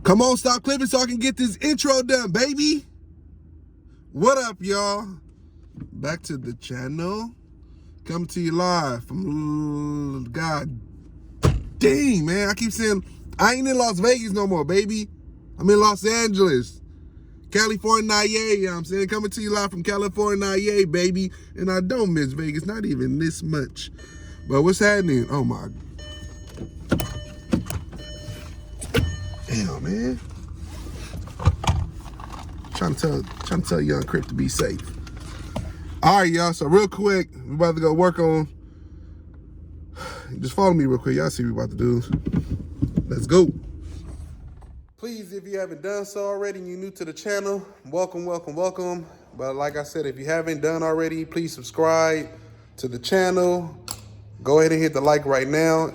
Come on, stop clipping so I can get this intro done, baby. What up, y'all? Back to the channel. Coming to you live from, God dang, man. I keep saying, I ain't in Las Vegas no more, baby. I'm in Los Angeles. California, you know what I'm saying? Coming to you live from California, baby. And I don't miss Vegas, not even this much. But what's happening? Oh, my. Damn, man. Trying to tell young Crip to be safe. All right, y'all. So real quick, we're about to go work on. Just follow me real quick. Y'all see what we're about to do. Let's go. Please, if you haven't done so already and you're new to the channel, welcome, welcome, welcome. But like I said, if you haven't done already, please subscribe to the channel. Go ahead and hit the like right now.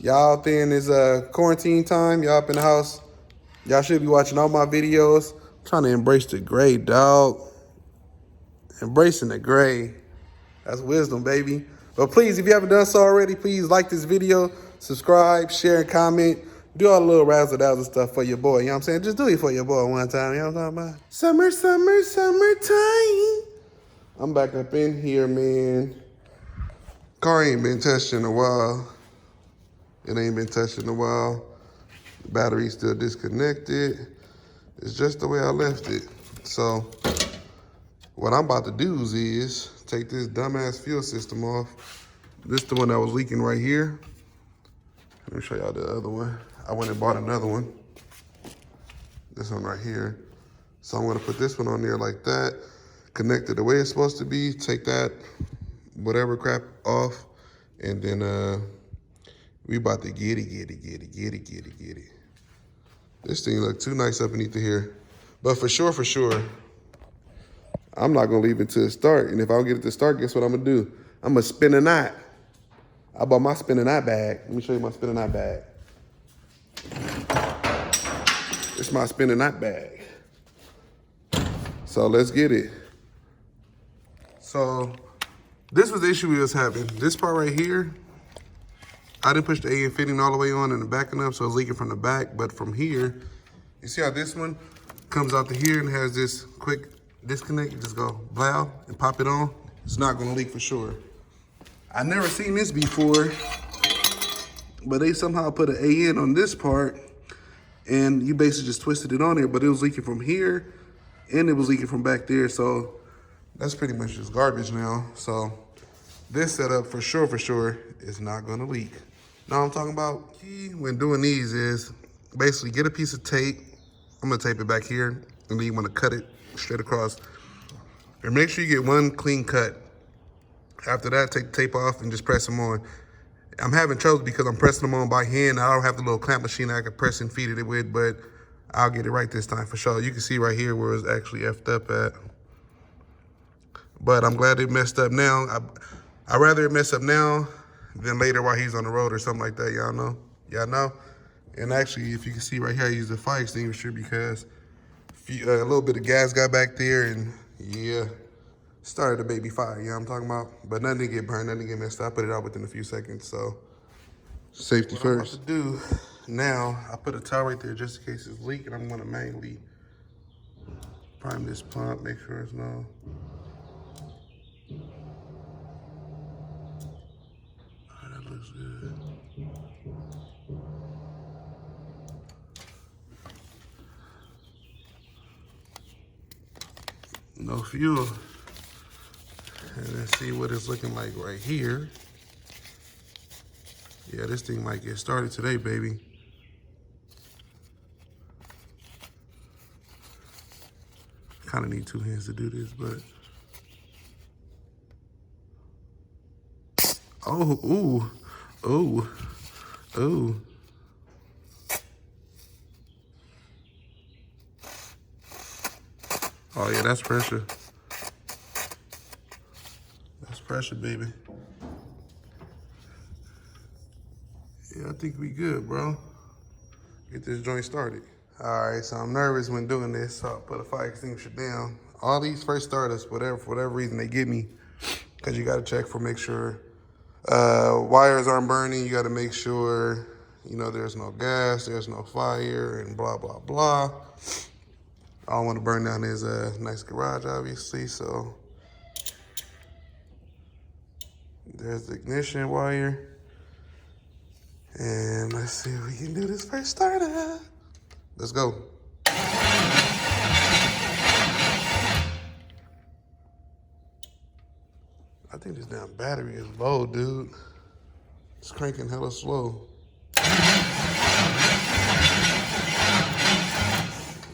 Y'all out there in this quarantine time, y'all up in the house, y'all should be watching all my videos. I'm trying to embrace the gray, dog. Embracing the gray. That's wisdom, baby. But please, if you haven't done so already, please like this video, subscribe, share, and comment. Do all the little razzle-dazzle stuff for your boy, you know what I'm saying? Just do it for your boy one time, you know what I'm talking about? Summer, summer, summertime. I'm back up in here, man. Car ain't been touched in a while. It ain't been touched in a while. The battery's still disconnected. It's just the way I left it. So what I'm about to do is take this dumbass fuel system off. This is the one that was leaking right here. Let me show y'all the other one. I went and bought another one. This one right here. So I'm gonna put this one on there like that, connect it the way it's supposed to be, take that whatever crap off, and then we about to get it. This thing look too nice up beneath here. But for sure, I'm not gonna leave it to start. And if I don't get it to start, guess what I'm gonna do? I'm gonna spin a knot. I bought my spinning knot bag. Let me show you my spinning knot bag. It's my spinning knot bag. So let's get it. So this was the issue we was having. This part right here, I didn't push the AN fitting all the way on and the backing up, so it's leaking from the back. But from here, you see how this one comes out to here and has this quick disconnect? You just go blow and pop it on. It's not gonna leak for sure. I never seen this before, but they somehow put an AN on this part and you basically just twisted it on there, but it was leaking from here and it was leaking from back there. So that's pretty much just garbage now. So this setup for sure is not gonna leak. Now I'm talking about key when doing these is basically get a piece of tape. I'm gonna tape it back here and then you wanna cut it straight across. And make sure you get one clean cut. After that, take the tape off and just press them on. I'm having trouble because I'm pressing them on by hand. I don't have the little clamp machine I can press and feed it with, but I'll get it right this time for sure. You can see right here where it's actually effed up at. But I'm glad it messed up now. I'd rather it mess up now than later while he's on the road or something like that, y'all know? Y'all know? And actually, if you can see right here, I use the fire extinguisher because a little bit of gas got back there and yeah. Started a baby fire, you know what I'm talking about? But nothing didn't get burned, nothing didn't get messed up. I put it out within a few seconds, so safety first. What I'm about to do now, I put a towel right there just in case it's leaking. I'm gonna manually prime this pump, make sure it's no. Oh, that looks good. No fuel. And let's see what it's looking like right here. Yeah, this thing might get started today, baby. Kind of need two hands to do this, but. Oh, ooh. Oh yeah, that's pressure. That's pressure, baby. Yeah, I think we good, bro. Get this joint started. All right, so I'm nervous when doing this, so I'll put a fire extinguisher down. All these first starters, for whatever reason they give me, because you gotta check for make sure wires aren't burning. You gotta make sure You know, there's no gas, there's no fire, and blah, blah, blah. I don't want to burn down his nice garage, obviously, so there's the ignition wire. And let's see if we can do this first starter. Let's go. I think this damn battery is low, dude. It's cranking hella slow.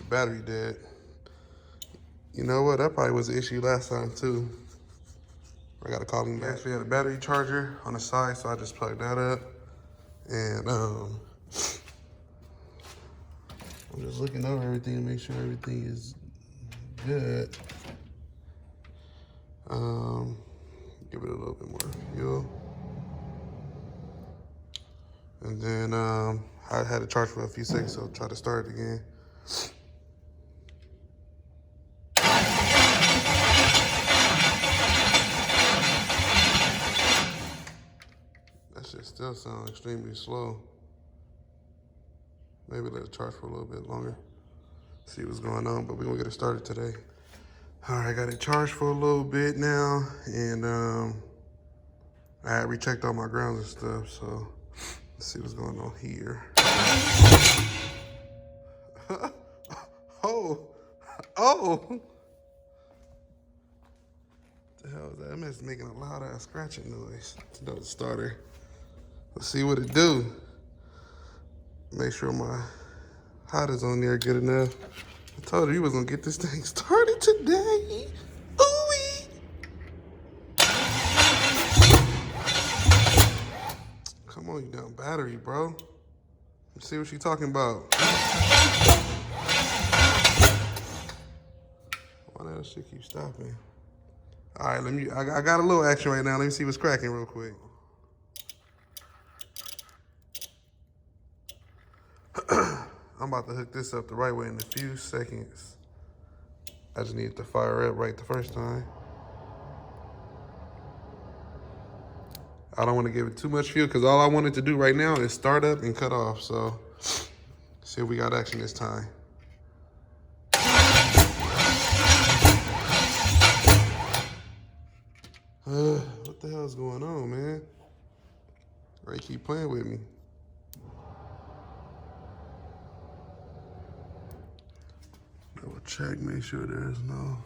Battery dead. You know what? That probably was the issue last time too. I gotta call him back. Actually had a battery charger on the side, so I just plugged that up. And I'm just looking over everything to make sure everything is good. Give it a little bit more fuel. And then I had it charged for a few seconds, so I'll try to start it again. That shit still sounds extremely slow. Maybe let it charge for a little bit longer. See what's going on, but we're gonna get it started today. All right, got it charged for a little bit now, and I had rechecked all my grounds and stuff, so let's see what's going on here. Oh. What the hell is that? That man's making a loud ass scratching noise. It's another starter. Let's see what it do. Make sure my hot is on there good enough. I told you we was gonna get this thing started today. Ooh-wee. Come on, you damn battery, bro. Let's see what she talking about. Why that shit keep stopping? All right, I got a little action right now. Let me see what's cracking real quick. I'm about to hook this up the right way in a few seconds. I just need to fire it right the first time. I don't want to give it too much fuel because all I want it to do right now is start up and cut off. So, see if we got action this time. What the hell is going on, man? Ray keep playing with me. Double check, make sure there's no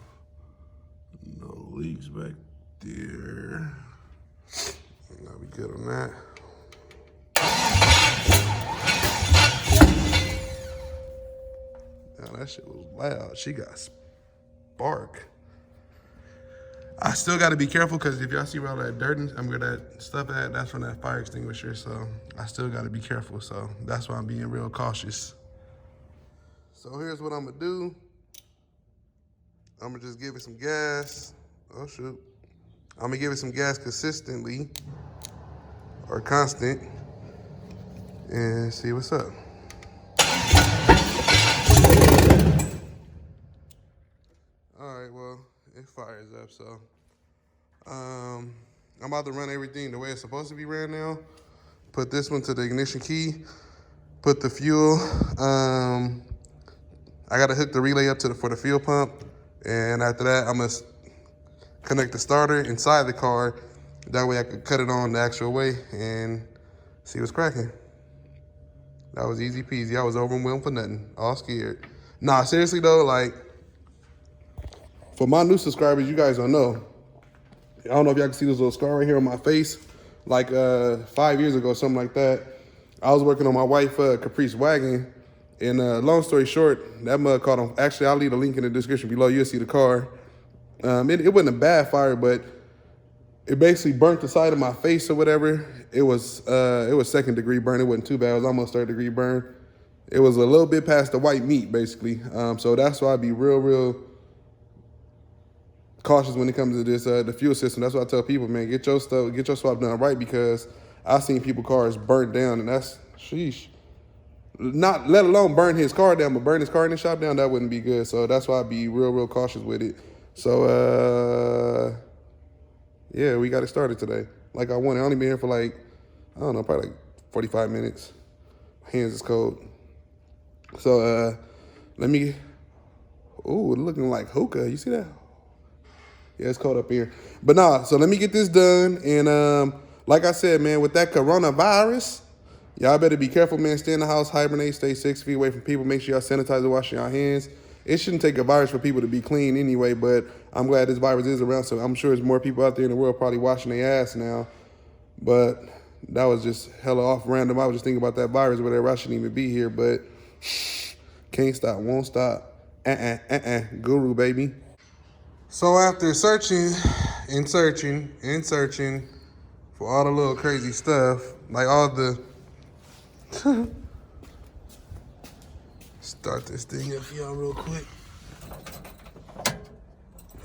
leaks back there. Now we good on that. Now that shit was loud. She got spark. I still got to be careful because if y'all see where all that dirt and that stuff at, that's from that fire extinguisher. So I still got to be careful. So that's why I'm being real cautious. So here's what I'm gonna do. I'm gonna just give it some gas. Oh shoot. I'm gonna give it some gas consistently or constant and see what's up. All right, well, it fires up, so. I'm about to run everything the way it's supposed to be ran now. Put this one to the ignition key, put the fuel. I gotta hook the relay up for the fuel pump. And after that, I'm gonna connect the starter inside the car. That way I could cut it on the actual way and see what's cracking. That was easy peasy. I was overwhelmed for nothing, all scared. Nah, seriously though, like, for my new subscribers, you guys don't know. I don't know if y'all can see this little scar right here on my face. Like 5 years ago, something like that. I was working on my wife Caprice wagon. And long story short, that mud caught on. Actually, I'll leave a link in the description below. You'll see the car. It wasn't a bad fire, but it basically burnt the side of my face or whatever. It was second degree burn. It wasn't too bad. It was almost third degree burn. It was a little bit past the white meat, basically. So that's why I be real cautious when it comes to this the fuel system. That's why I tell people, man, get your swap done right, because I've seen people cars burnt down, and that's sheesh. Not let alone burn his car down, but burn his car in the shop down, that wouldn't be good. So that's why I be real cautious with it. So yeah, we got it started today. Like I wanted. I only been here for like, I don't know, probably like 45 minutes. Hands is cold. So let me, ooh, looking like hookah. You see that? Yeah, it's cold up here. But nah, so let me get this done. And like I said, man, with that coronavirus, y'all better be careful, man. Stay in the house, hibernate, stay 6 feet away from people. Make sure y'all sanitize and wash your hands. It shouldn't take a virus for people to be clean anyway, but I'm glad this virus is around, so I'm sure there's more people out there in the world probably washing their ass now. But that was just hella off random. I was just thinking about that virus, whatever. I shouldn't even be here, but can't stop, won't stop. Guru, baby. So after searching and searching and searching for all the little crazy stuff, like all the... Start this thing up for y'all real quick.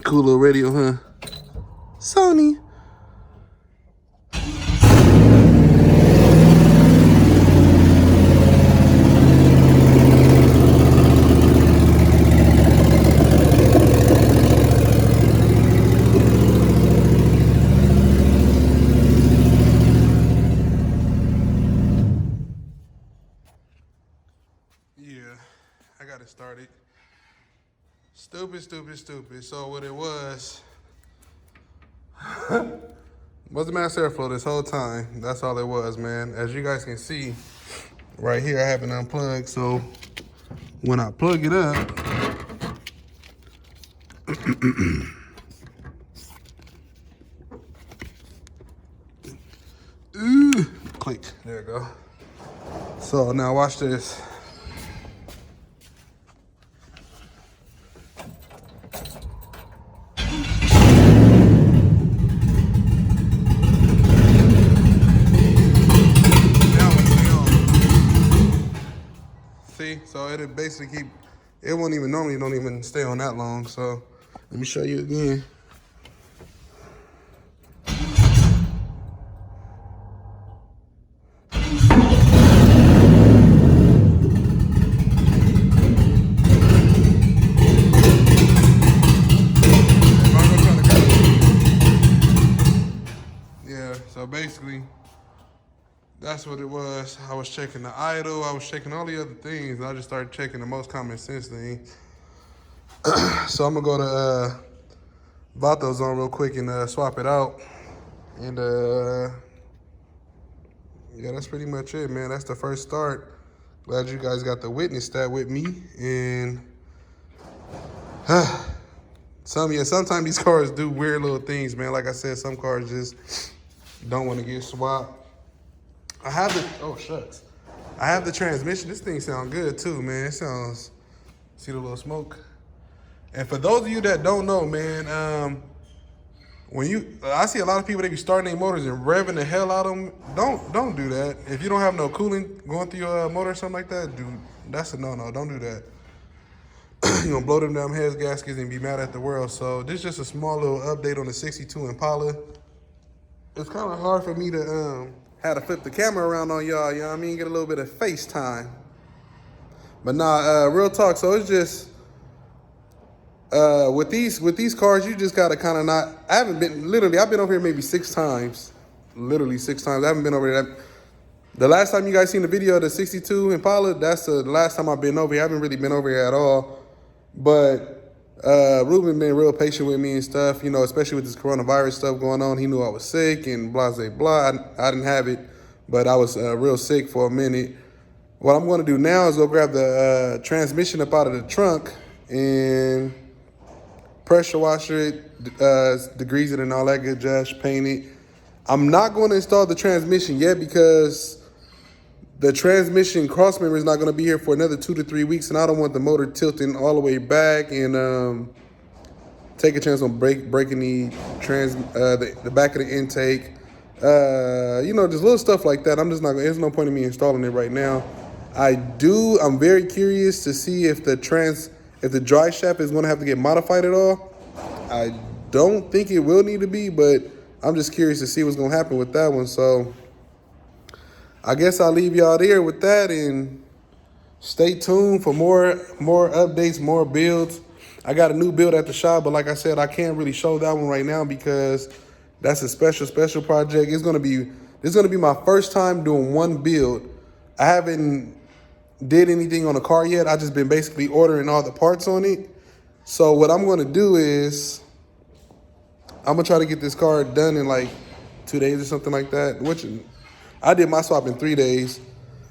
Cool little radio, huh? Sony. I got it started. Stupid. So what it was the mass airflow this whole time. That's all it was, man. As you guys can see, right here I have it unplugged. So when I plug it up, ooh, click. There we go. So now watch this. So it'll basically keep, it won't even, normally don't even stay on that long. So let me show you again. Yeah, so basically, that's what it was. I was checking the idle. I was checking all the other things. And I just started checking the most common sense thing. So I'm going to go to Vatos on real quick and swap it out. And yeah, that's pretty much it, man. That's the first start. Glad you guys got to witness that with me. And sometimes these cars do weird little things, man. Like I said, some cars just don't want to get swapped. I have the, oh shucks. I have the transmission. This thing sounds good too, man. It sounds, see the little smoke? And for those of you that don't know, man, I see a lot of people, they be starting their motors and revving the hell out of them. Don't do that. If you don't have no cooling going through your motor or something like that, dude, that's a no-no. Don't do that. You're gonna blow them damn heads gaskets and be mad at the world. So this is just a small little update on the 62 Impala. It's kind of hard for me to, had to flip the camera around on y'all, you know what I mean? Get a little bit of FaceTime. But nah, real talk, so it's just, with these cars, you just gotta kind of not, I've been over here maybe 6 times. Literally 6 times, I haven't been over here. The last time you guys seen the video of the 62 Impala, that's the last time I've been over here. I haven't really been over here at all. But Ruben been real patient with me and stuff, you know, especially with this coronavirus stuff going on. He knew I was sick and blah, blah, blah. I didn't have it, but I was real sick for a minute. What I'm going to do now is go grab the transmission up out of the trunk and pressure washer it, degrease it and all that good jazz, paint it. I'm not going to install the transmission yet because the transmission cross member is not going to be here for another 2 to 3 weeks, and I don't want the motor tilting all the way back and take a chance on breaking the back of the intake. You know, just little stuff like that. I'm just not. There's no point in me installing it right now. I'm very curious to see if the dry shaft is going to have to get modified at all. I don't think it will need to be, but I'm just curious to see what's going to happen with that one. So I guess I'll leave y'all there with that and stay tuned for more updates, more builds. I got a new build at the shop, but like I said, I can't really show that one right now because that's a special project. This is gonna be my first time doing one build I haven't did anything on the car yet. I just been basically ordering all the parts on it. So what I'm gonna do is I'm gonna try to get this car done in like 2 days or something like that. Which I did my swap in 3 days,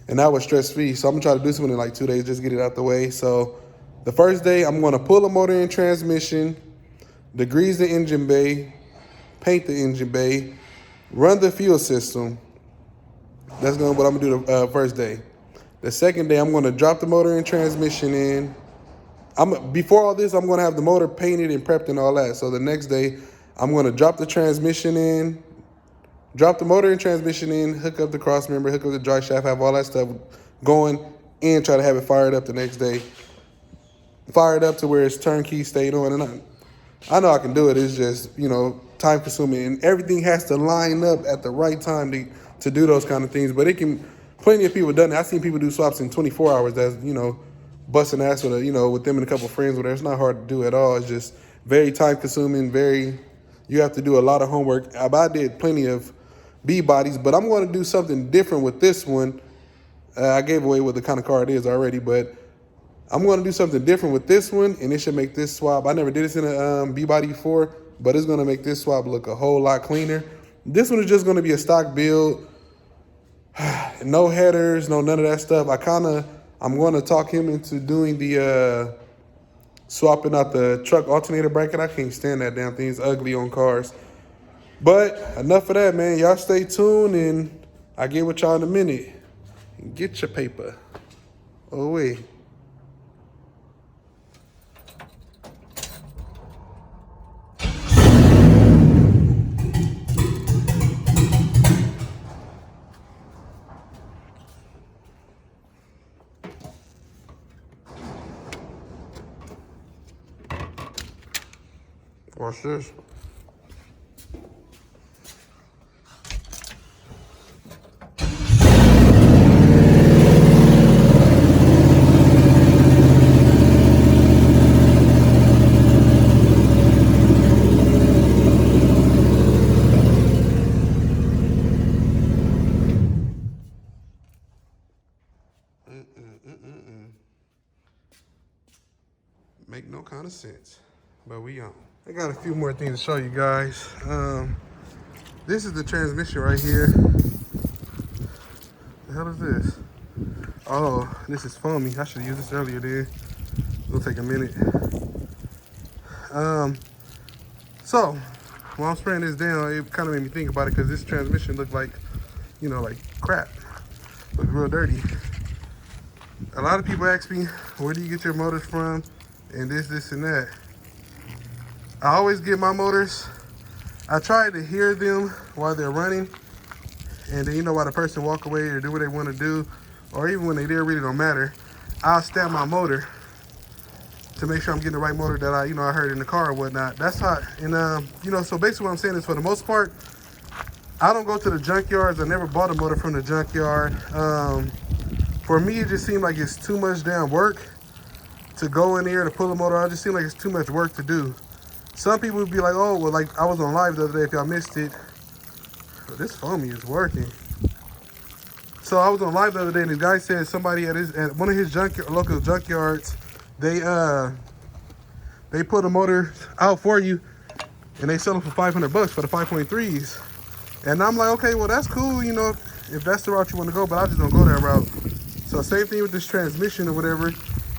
and that was stress-free. So I'm gonna try to do something in like 2 days, just get it out the way. So the first day, I'm gonna pull the motor and transmission, degrease the engine bay, paint the engine bay, run the fuel system. That's what I'm gonna do the first day. The second day, I'm gonna drop the motor and transmission in. Before all this, I'm gonna have the motor painted and prepped and all that. So the next day, I'm gonna drop the transmission in, drop the motor and transmission in, hook up the cross member, hook up the drive shaft, have all that stuff going, and try to have it fired up the next day. Fired up to where it's turnkey, stayed on. And I know I can do it. It's just, you know, time consuming, and everything has to line up at the right time to do those kind of things. But it can, plenty of people done it. I've seen people do swaps in 24 hours. That's, you know, busting ass with with them and a couple of friends. Whatever. It's not hard to do at all. It's just very time consuming. You have to do a lot of homework. I did plenty of B bodies, but I'm going to do something different with this one. I gave away what the kind of car it is already, but I'm going to do something different with this one, and it should make this swap. I never did this in a B body before, but it's going to make this swap look a whole lot cleaner. This one is just going to be a stock build. No headers, no none of that stuff. I'm going to talk him into doing the swapping out the truck alternator bracket. I can't stand that damn thing. It's ugly on cars. But enough of that, man. Y'all stay tuned, and I'll get with y'all in a minute. Get your paper. Oh, wait. Watch this. Make no kind of sense, but we on. I got a few more things to show you guys. This is the transmission right here. The hell is this? Oh, this is foamy. I should have used this earlier then. It'll take a minute. So while I'm spraying this down, it kind of made me think about it, because this transmission looked like, you know, like crap. Looked real dirty. A lot of people ask me, where do you get your motors from? And this and that. I always get my motors, I try to hear them while they're running, and then, you know, while the person walk away or do what they want to do, or even when they're there, really don't matter, I'll stab my motor to make sure I'm getting the right motor that I heard in the car or whatnot. That's how, and so basically what I'm saying is, for the most part, I don't go to the junkyards. I never bought a motor from the junkyard. For me, it just seemed like it's too much damn work to go in there to pull a motor out. It just seemed like it's too much work to do. Some people would be like, oh, well, like I was on live the other day, if y'all missed it. But this foamy is working. So I was on live the other day, and this guy said somebody at one of his local junkyards, they put a motor out for you, and they sell them for $500 for the 5.3s. And I'm like, okay, well, that's cool, you know, if that's the route you want to go, but I just don't go that route. So same thing with this transmission or whatever.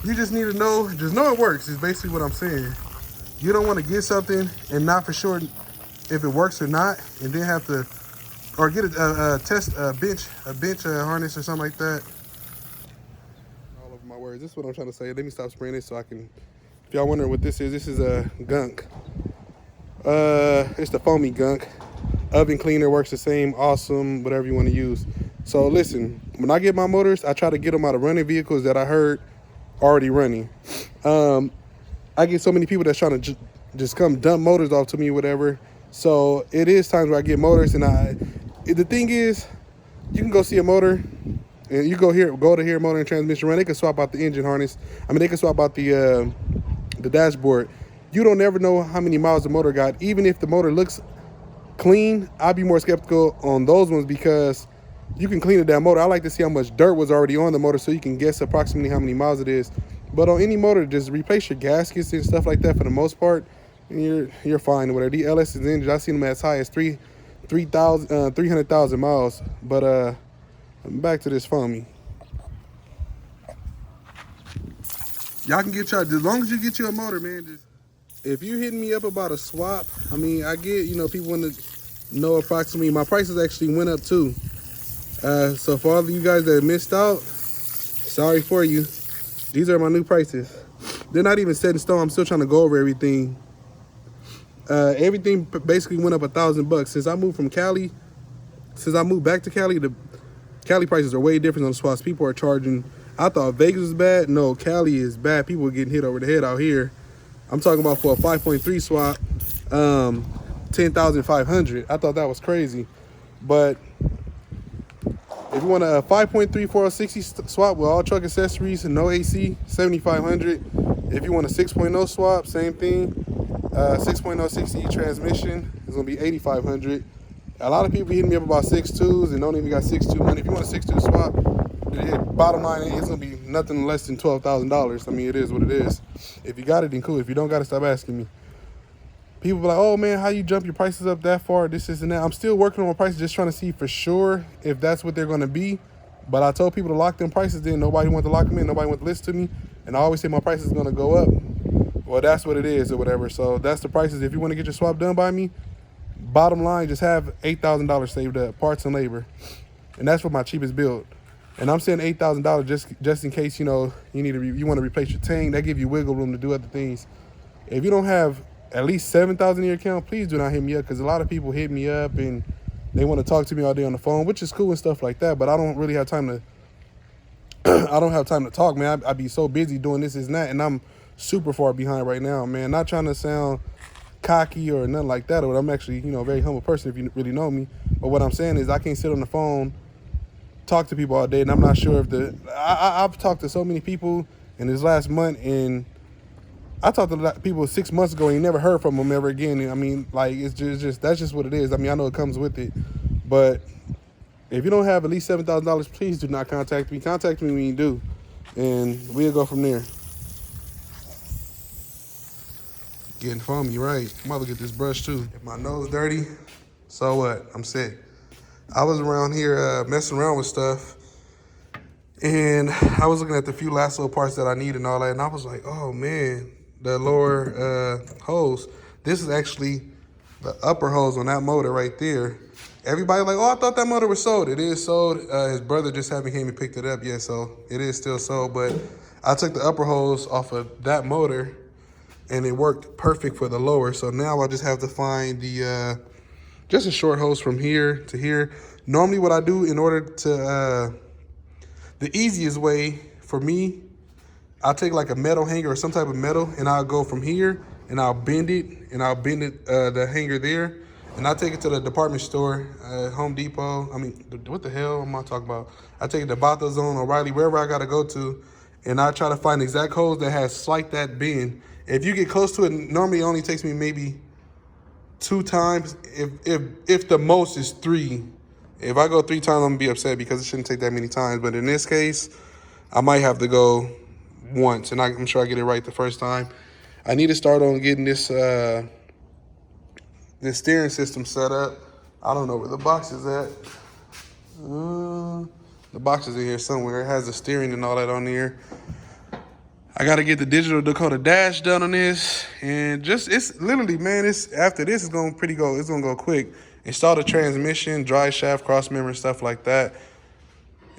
You just need to know, just know it works, is basically what I'm saying. You don't want to get something and not for sure if it works or not, and then have to, or get a bench harness or something like that. All over my words. This is what I'm trying to say. Let me stop spraying this so I can, if y'all wondering what this is a gunk. It's the foamy gunk. Oven cleaner works the same, awesome, whatever you want to use. So listen, when I get my motors, I try to get them out of running vehicles that I heard already running. I get so many people that's trying to just come dump motors off to me, whatever. So it is times where I get motors, and the thing is, you can go see a motor, and you go to here, motor and transmission run. They can swap out the engine harness. I mean, they can swap out the dashboard. You don't ever know how many miles the motor got. Even if the motor looks clean, I'd be more skeptical on those ones, because you can clean it that motor. I like to see how much dirt was already on the motor so you can guess approximately how many miles it is. But on any motor, just replace your gaskets and stuff like that for the most part, and you're fine. Whatever. The LS engines, I've seen them as high as 300,000 miles. But back to this foamy. Y'all can get y'all, as long as you get you a motor, man. Just, if you're hitting me up about a swap, I mean, I get, you know, people want to know approximately. My prices actually went up too. So for all of you guys that missed out, sorry for you. These are my new prices. They're not even set in stone. I'm still trying to go over everything. Everything basically went up $1,000 since I moved from Cali. Since I moved back to Cali, the Cali prices are way different on the swaps. People are charging. I thought Vegas was bad. No, Cali is bad. People are getting hit over the head out here. I'm talking about for a 5.3 swap, 10,500. I thought that was crazy, but if you want a 5.3 460 swap with all truck accessories and no AC, 7,500. If you want a 6.0 swap, same thing. 6.0 60 transmission is gonna be 8,500. A lot of people hitting me up about 6.2s and don't even got 6.2 money. If you want a 6.2 swap, bottom line, it's gonna be nothing less than $12,000. I mean, it is what it is. If you got it, then cool. If you don't got it, stop asking me. People be like, oh man, how you jump your prices up that far? This and that. I'm still working on my prices, just trying to see for sure if that's what they're gonna be. But I told people to lock them prices in. Nobody wanted to lock them in. Nobody wanted to listen to me. And I always say my price is gonna go up. Well, that's what it is or whatever. So that's the prices. If you want to get your swap done by me, bottom line, just have $8,000 saved up, parts and labor. And that's for my cheapest build. And I'm saying $8,000 just in case, you know, you want to replace your tank. That give you wiggle room to do other things. If you don't have at least 7,000 in your account, please do not hit me up, because a lot of people hit me up and they want to talk to me all day on the phone, which is cool and stuff like that. But I don't really have time to. I don't have time to talk, man. I be so busy doing this and that, and I'm super far behind right now, man. Not trying to sound cocky or nothing like that, but I'm actually, you know, a very humble person if you really know me. But what I'm saying is I can't sit on the phone, talk to people all day, and I'm not sure if I've talked to so many people in this last month, and I talked to people 6 months ago and you never heard from them ever again. I mean, like, it's just that's just what it is. I mean, I know it comes with it, but if you don't have at least $7,000, please do not contact me. Contact me when you do, and we'll go from there. Getting foamy, right? I'm about to get this brush too. If my nose dirty, so what? I'm sick. I was around here messing around with stuff, and I was looking at the few lasso parts that I need and all that, and I was like, oh man, the lower hose. This is actually the upper hose on that motor right there. Everybody like, oh, I thought that motor was sold. It is sold. His brother just haven't came and picked it up yet, so it is still sold. But I took the upper hose off of that motor, and it worked perfect for the lower. So now I just have to find the just a short hose from here to here. Normally what I do in order to, the easiest way for me, I'll take like a metal hanger or some type of metal, and I'll go from here and I'll bend it, the hanger there, and I'll take it to the department store, Home Depot. I mean, what the hell am I talking about? I take it to Zone, O'Reilly, wherever I gotta go to, and I try to find the exact hose that has slight that bend. If you get close to it, normally it only takes me maybe 2 times. If the most is 3. If I go 3 times, I'm gonna be upset because it shouldn't take that many times. But in this case, I might have to go once, and I'm sure I get it right the first time. I need to start on getting this this steering system set up. I don't know where the box is at. The box is in here somewhere. It has the steering and all that on here. I gotta get the digital Dakota dash done on this, and it's literally, man, after this it's gonna go quick. Install the transmission, drive shaft, cross member, and stuff like that.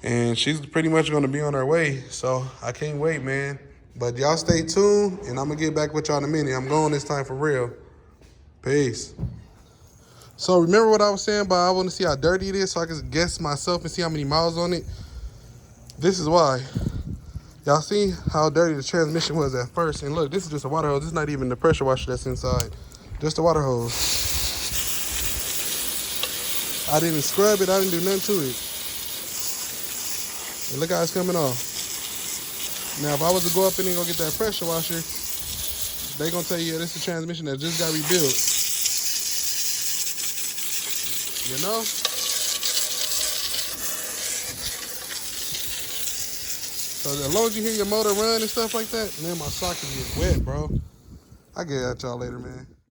And she's pretty much gonna be on her way. So I can't wait, man. But y'all stay tuned, and I'm gonna get back with y'all in a minute. I'm going this time for real. Peace. So remember what I was saying about I want to see how dirty it is so I can guess myself and see how many miles on it? This is why. Y'all see how dirty the transmission was at first? And look, this is just a water hose. This is not even the pressure washer that's inside. Just a water hose. I didn't scrub it. I didn't do nothing to it. And look how it's coming off. Now, if I was to go up in and go get that pressure washer, they gonna tell you, yeah, this is a transmission that just got rebuilt. You know? So as long as you hear your motor run and stuff like that, man, my socket gets wet, bro. I'll get at y'all later, man.